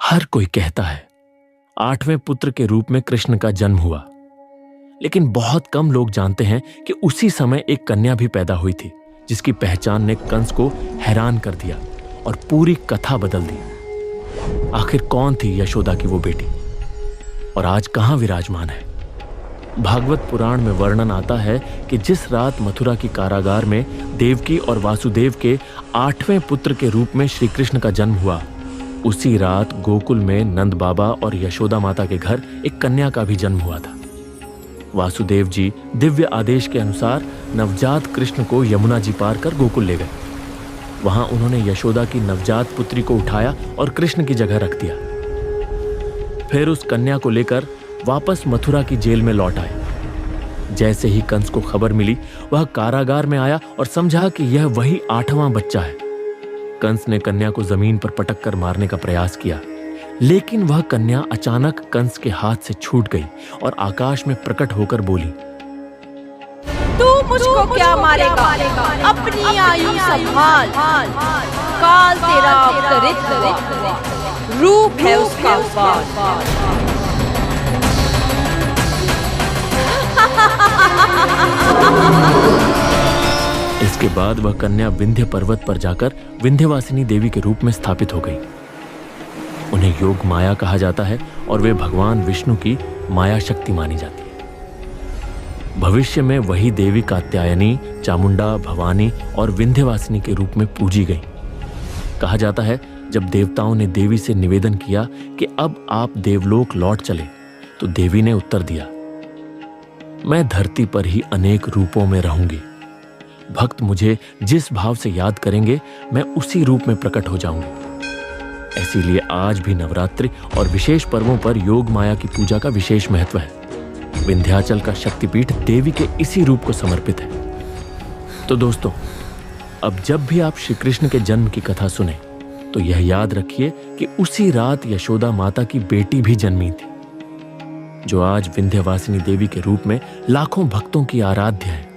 हर कोई कहता है 8वें पुत्र के रूप में कृष्ण का जन्म हुआ, लेकिन बहुत कम लोग जानते हैं कि उसी समय एक कन्या भी पैदा हुई थी जिसकी पहचान ने कंस को हैरान कर दिया और पूरी कथा बदल दी। आखिर कौन थी यशोदा की वो बेटी और आज कहां विराजमान है? भागवत पुराण में वर्णन आता है कि जिस रात मथुरा की कारागार में देवकी और वासुदेव के 8वें पुत्र के रूप में श्री कृष्ण का जन्म हुआ, उसी रात गोकुल में नंद बाबा और यशोदा माता के घर एक कन्या का भी जन्म हुआ था। वासुदेव जी दिव्य आदेश के अनुसार नवजात कृष्ण को यमुना जी पार कर गोकुल ले गए। वहां उन्होंने यशोदा की नवजात पुत्री को उठाया और कृष्ण की जगह रख दिया। फिर उस कन्या को लेकर वापस मथुरा की जेल में लौट आए। जैसे ही कंस को खबर मिली, वह कारागार में आया और समझा कि यह वही 8वां बच्चा है। कंस ने कन्या को जमीन पर पटक कर मारने का प्रयास किया, लेकिन वह कन्या अचानक कंस के हाथ से छूट गई और आकाश में प्रकट होकर बोली, तू मुझको क्या मारेगा? अपनी आयु संभाल, काल तेरा अवतरित हुआ, रूप है उसका बाल। इसके बाद वह कन्या विंध्य पर्वत पर जाकर विंध्यवासिनी देवी के रूप में स्थापित हो गई। उन्हें योग माया कहा जाता है और वे भगवान विष्णु की माया शक्ति मानी जाती है। भविष्य में वही देवी कात्यायनी, चामुंडा, भवानी और विंध्यवासिनी के रूप में पूजी गई। कहा जाता है जब देवताओं ने देवी से निवेदन किया कि अब आप देवलोक लौट चले, तो देवी ने उत्तर दिया, मैं धरती पर ही अनेक रूपों में रहूंगी। भक्त मुझे जिस भाव से याद करेंगे, मैं उसी रूप में प्रकट हो जाऊंगी। इसीलिए आज भी नवरात्रि और विशेष पर्वों पर योग माया की पूजा का विशेष महत्व है। विंध्याचल का शक्तिपीठ देवी के इसी रूप को समर्पित है। तो दोस्तों, अब जब भी आप श्री कृष्ण के जन्म की कथा सुने, तो यह याद रखिए कि उसी रात यशोदा माता की बेटी भी जन्मी थी, जो आज विंध्यवासिनी देवी के रूप में लाखों भक्तों की आराध्य है।